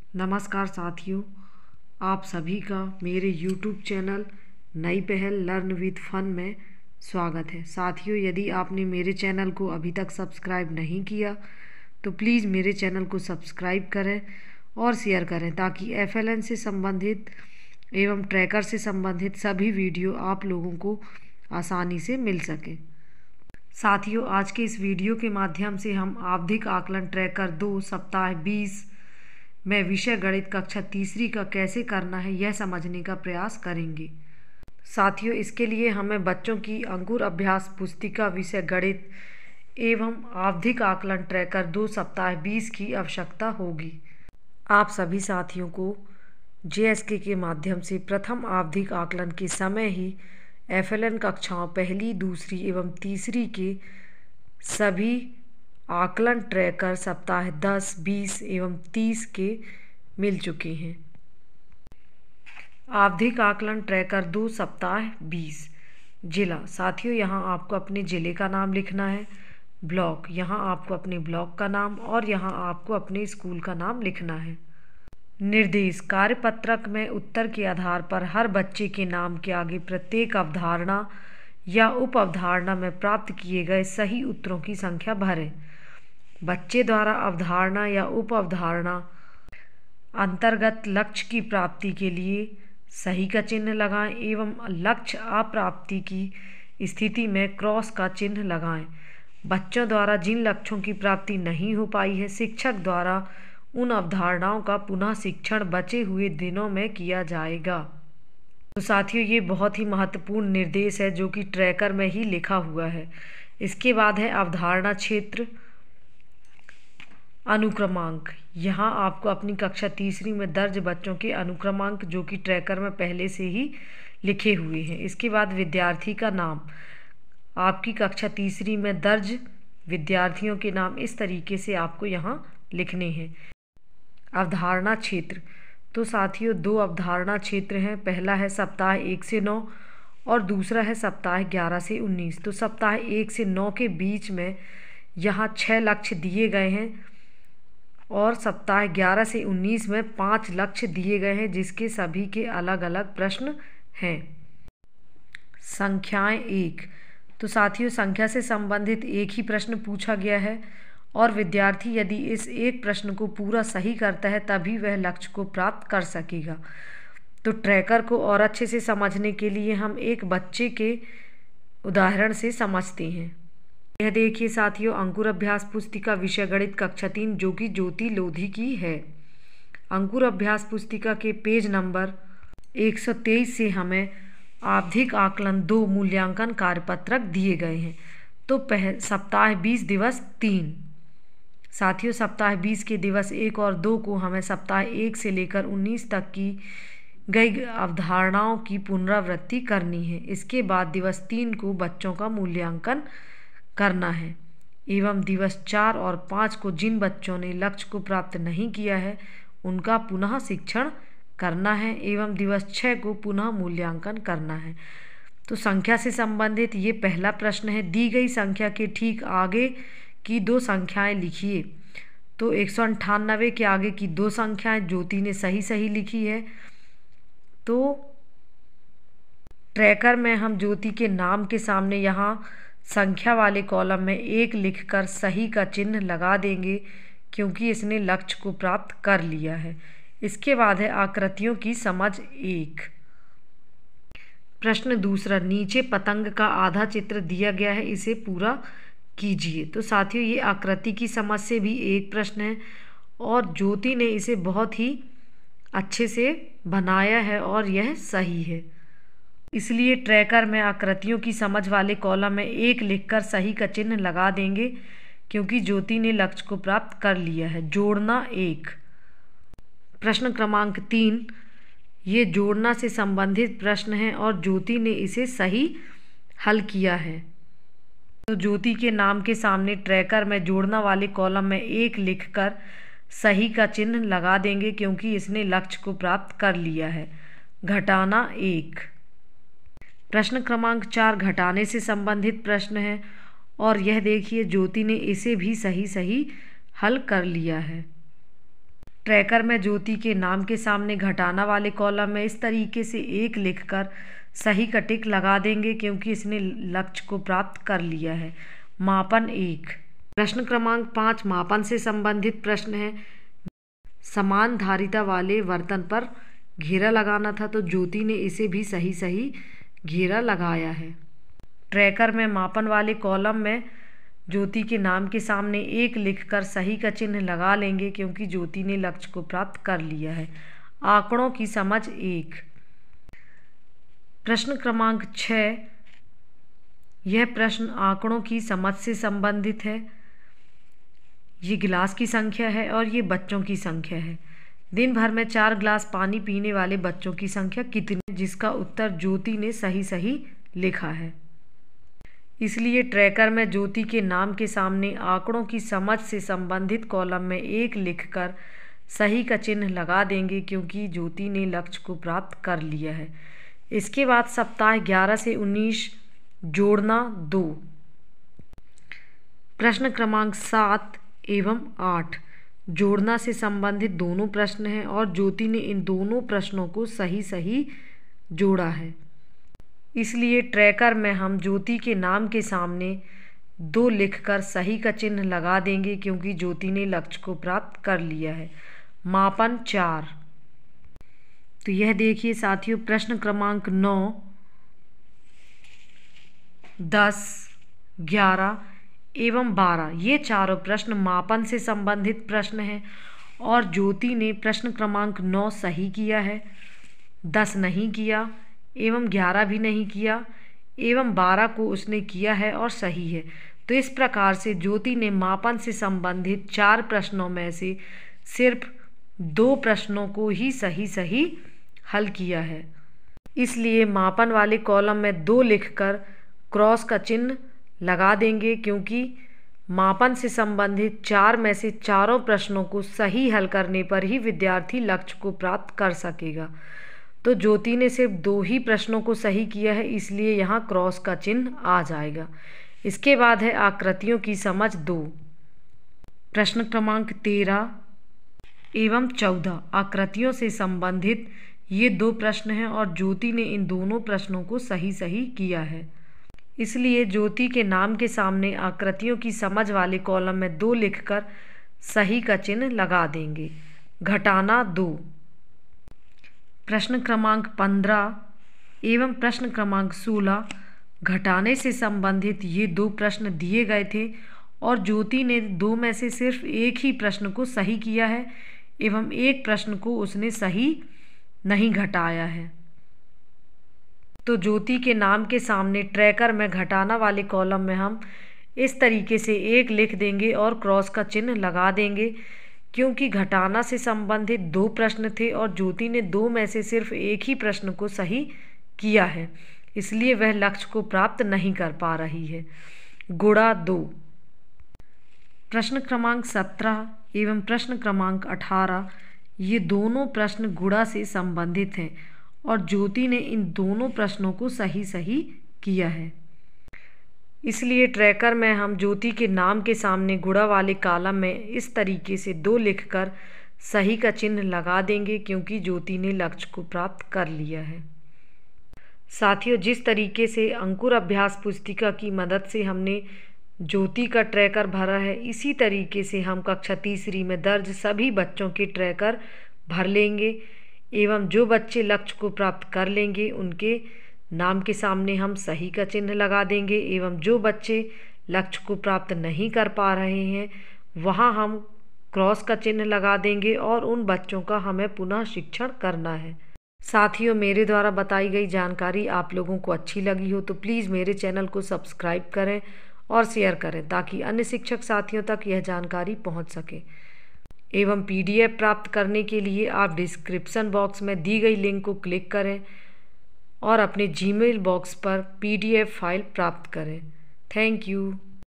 नमस्कार साथियों, आप सभी का मेरे YouTube चैनल नई पहल लर्न विद फन में स्वागत है। साथियों, यदि आपने मेरे चैनल को अभी तक सब्सक्राइब नहीं किया तो प्लीज़ मेरे चैनल को सब्सक्राइब करें और शेयर करें ताकि FLN से संबंधित एवं ट्रैकर से संबंधित सभी वीडियो आप लोगों को आसानी से मिल सके। साथियों, आज के इस वीडियो के माध्यम से हम आवधिक आकलन ट्रैकर 2 सप्ताह 20 में विषय गणित कक्षा तीसरी का कैसे करना है यह समझने का प्रयास करेंगे। साथियों, इसके लिए हमें बच्चों की अंकुर अभ्यास पुस्तिका विषय गणित एवं आवधिक आकलन ट्रैकर 2 सप्ताह 20 की आवश्यकता होगी। आप सभी साथियों को JSK के माध्यम से प्रथम आवधिक आकलन के समय ही FLN कक्षाओं पहली, दूसरी एवं तीसरी के सभी आकलन ट्रैकर सप्ताह 10, 20 एवं 30 के मिल चुके हैं। आवधिक आकलन ट्रैकर 2 सप्ताह 20 जिला। साथियों, यहाँ आपको अपने जिले का नाम लिखना है। ब्लॉक, यहाँ आपको अपने ब्लॉक का नाम और यहाँ आपको अपने स्कूल का नाम लिखना है। निर्देश, कार्यपत्रक में उत्तर के आधार पर हर बच्चे के नाम के आगे प्रत्येक अवधारणा या उप अवधारणा में प्राप्त किए गए सही उत्तरों की संख्या भरें। बच्चे द्वारा अवधारणा या उप अवधारणा अंतर्गत लक्ष्य की प्राप्ति के लिए सही का चिन्ह लगाएं एवं लक्ष्य अप्राप्ति की स्थिति में क्रॉस का चिन्ह लगाएं। बच्चों द्वारा जिन लक्ष्यों की प्राप्ति नहीं हो पाई है, शिक्षक द्वारा उन अवधारणाओं का पुनः शिक्षण बचे हुए दिनों में किया जाएगा। तो साथियों, ये बहुत ही महत्वपूर्ण निर्देश है जो कि ट्रैकर में ही लिखा हुआ है। इसके बाद है अवधारणा क्षेत्र अनुक्रमांक। यहाँ आपको अपनी कक्षा तीसरी में दर्ज बच्चों के अनुक्रमांक जो कि ट्रैकर में पहले से ही लिखे हुए हैं। इसके बाद विद्यार्थी का नाम, आपकी कक्षा तीसरी में दर्ज विद्यार्थियों के नाम इस तरीके से आपको यहाँ लिखने हैं। अवधारणा क्षेत्र, तो साथियों 2 अवधारणा क्षेत्र हैं। पहला है सप्ताह 1 से 9 और दूसरा है सप्ताह 11 से 19। तो सप्ताह 1 से 9 के बीच में यहाँ 6 लक्ष्य दिए गए हैं और सप्ताह 11 से 19 में 5 लक्ष्य दिए गए हैं जिसके सभी के अलग अलग प्रश्न हैं। संख्याएं 1, तो साथियों संख्या से संबंधित एक ही प्रश्न पूछा गया है और विद्यार्थी यदि इस एक प्रश्न को पूरा सही करता है तभी वह लक्ष्य को प्राप्त कर सकेगा। तो ट्रैकर को और अच्छे से समझने के लिए हम एक बच्चे के उदाहरण से समझते हैं। यह देखिए साथियों, अंकुर अभ्यास पुस्तिका विषय गणित कक्षा 3 जो कि ज्योति लोधी की है। अंकुर अभ्यास पुस्तिका के पेज नंबर 123 से हमें आवधिक आकलन 2 मूल्यांकन कार्यपत्रक दिए गए हैं। तो सप्ताह 20 दिवस 3। साथियों, सप्ताह 20 के दिवस 1 और 2 को हमें सप्ताह 1 से लेकर 19 तक की गई अवधारणाओं की पुनरावृत्ति करनी है। इसके बाद दिवस 3 को बच्चों का मूल्यांकन करना है एवं दिवस 4 और 5 को जिन बच्चों ने लक्ष्य को प्राप्त नहीं किया है उनका पुनः शिक्षण करना है एवं दिवस 6 को पुनः मूल्यांकन करना है। तो संख्या से संबंधित ये पहला प्रश्न है। दी गई संख्या के ठीक आगे की 2 संख्याएं लिखिए। तो 198 के आगे की 2 संख्याएं ज्योति ने सही लिखी है। तो ट्रैकर में हम ज्योति के नाम के सामने यहाँ संख्या वाले कॉलम में 1 लिखकर सही का चिन्ह लगा देंगे क्योंकि इसने लक्ष्य को प्राप्त कर लिया है। इसके बाद है आकृतियों की समझ 1। प्रश्न दूसरा, नीचे पतंग का आधा चित्र दिया गया है, इसे पूरा कीजिए। तो साथियों, ये आकृति की समझ से भी एक प्रश्न है और ज्योति ने इसे बहुत ही अच्छे से बनाया है और यह सही है। इसलिए ट्रैकर में आकृतियों की समझ वाले कॉलम में 1 लिखकर सही का चिन्ह लगा देंगे क्योंकि ज्योति ने लक्ष्य को प्राप्त कर लिया है। जोड़ना 1। प्रश्न क्रमांक 3, ये जोड़ना से संबंधित प्रश्न है और ज्योति ने इसे सही हल किया है। तो ज्योति के नाम के सामने ट्रैकर में जोड़ना वाले कॉलम में 1 लिखकर सही का चिन्ह लगा देंगे क्योंकि इसने लक्ष्य को प्राप्त कर लिया है। घटाना 1। प्रश्न क्रमांक 4 घटाने से संबंधित प्रश्न है और यह देखिए ज्योति ने इसे भी सही हल कर लिया है। ट्रैकर में ज्योति के नाम के सामने घटाना वाले कॉलम में इस तरीके से 1 लिखकर सही का टिक लगा देंगे क्योंकि इसने लक्ष्य को प्राप्त कर लिया है। मापन 1। प्रश्न क्रमांक 5 मापन से संबंधित प्रश्न है। समान धारिता वाले बर्तन पर घेरा लगाना था तो ज्योति ने इसे भी सही घेरा लगाया है। ट्रैकर में मापन वाले कॉलम में ज्योति के नाम के सामने 1 लिखकर सही का चिन्ह लगा लेंगे क्योंकि ज्योति ने लक्ष्य को प्राप्त कर लिया है। आंकड़ों की समझ 1। प्रश्न क्रमांक 6 यह प्रश्न आंकड़ों की समझ से संबंधित है। ये गिलास की संख्या है और ये बच्चों की संख्या है। दिन भर में 4 गिलास पानी पीने वाले बच्चों की संख्या कितनी, जिसका उत्तर ज्योति ने सही लिखा है। इसलिए ट्रैकर में ज्योति के नाम के सामने आंकड़ों की समझ से संबंधित कॉलम में 1 लिखकर सही का चिन्ह लगा देंगे क्योंकि ज्योति ने लक्ष्य को प्राप्त कर लिया है। इसके बाद सप्ताह 11 से 19 जोड़ना 2। प्रश्न क्रमांक 7 एवं 8 जोड़ना से संबंधित दोनों प्रश्न हैं और ज्योति ने इन दोनों प्रश्नों को सही जोड़ा है। इसलिए ट्रैकर में हम ज्योति के नाम के सामने 2 लिखकर सही का चिन्ह लगा देंगे क्योंकि ज्योति ने लक्ष्य को प्राप्त कर लिया है। मापन 4। तो यह देखिए साथियों, प्रश्न क्रमांक 9, 10, 11 एवं 12 ये चारों प्रश्न मापन से संबंधित प्रश्न हैं और ज्योति ने प्रश्न क्रमांक 9 सही किया है, 10 नहीं किया एवं 11 भी नहीं किया एवं 12 को उसने किया है और सही है। तो इस प्रकार से ज्योति ने मापन से संबंधित 4 प्रश्नों में से सिर्फ 2 प्रश्नों को ही सही हल किया है। इसलिए मापन वाले कॉलम में 2 लिखकर क्रॉस का चिन्ह लगा देंगे क्योंकि मापन से संबंधित 4 में से चारों प्रश्नों को सही हल करने पर ही विद्यार्थी लक्ष्य को प्राप्त कर सकेगा। तो ज्योति ने सिर्फ 2 ही प्रश्नों को सही किया है, इसलिए यहाँ क्रॉस का चिन्ह आ जाएगा। इसके बाद है आकृतियों की समझ 2। प्रश्न क्रमांक 13 एवं 14 आकृतियों से संबंधित ये 2 प्रश्न हैं और ज्योति ने इन दोनों प्रश्नों को सही किया है। इसलिए ज्योति के नाम के सामने आकृतियों की समझ वाले कॉलम में 2 लिखकर सही का चिन्ह लगा देंगे। घटाना 2। प्रश्न क्रमांक 15 एवं प्रश्न क्रमांक 16 घटाने से संबंधित ये 2 प्रश्न दिए गए थे और ज्योति ने 2 में से सिर्फ 1 ही प्रश्न को सही किया है एवं 1 प्रश्न को उसने सही नहीं घटाया है। तो ज्योति के नाम के सामने ट्रैकर में घटाना वाले कॉलम में हम इस तरीके से 1 लिख देंगे और क्रॉस का चिन्ह लगा देंगे क्योंकि घटाना से संबंधित 2 प्रश्न थे और ज्योति ने 2 में से सिर्फ 1 ही प्रश्न को सही किया है, इसलिए वह लक्ष्य को प्राप्त नहीं कर पा रही है। गुणा 2। प्रश्न क्रमांक 17 एवं प्रश्न क्रमांक 18 ये दोनों प्रश्न गुणा से संबंधित हैं और ज्योति ने इन दोनों प्रश्नों को सही किया है। इसलिए ट्रैकर में हम ज्योति के नाम के सामने गुणा वाले कॉलम में इस तरीके से 2 लिखकर सही का चिन्ह लगा देंगे क्योंकि ज्योति ने लक्ष्य को प्राप्त कर लिया है। साथियों, जिस तरीके से अंकुर अभ्यास पुस्तिका की मदद से हमने ज्योति का ट्रैकर भरा है, इसी तरीके से हम कक्षा तीसरी में दर्ज सभी बच्चों के ट्रैकर भर लेंगे एवं जो बच्चे लक्ष्य को प्राप्त कर लेंगे उनके नाम के सामने हम सही का चिन्ह लगा देंगे एवं जो बच्चे लक्ष्य को प्राप्त नहीं कर पा रहे हैं वहाँ हम क्रॉस का चिन्ह लगा देंगे और उन बच्चों का हमें पुनः शिक्षण करना है। साथियों, मेरे द्वारा बताई गई जानकारी आप लोगों को अच्छी लगी हो तो प्लीज़ मेरे चैनल को सब्सक्राइब करें और शेयर करें ताकि अन्य शिक्षक साथियों तक यह जानकारी पहुंच सके। एवं PDF प्राप्त करने के लिए आप डिस्क्रिप्शन बॉक्स में दी गई लिंक को क्लिक करें और अपने Gmail बॉक्स पर PDF फाइल प्राप्त करें। Thank you.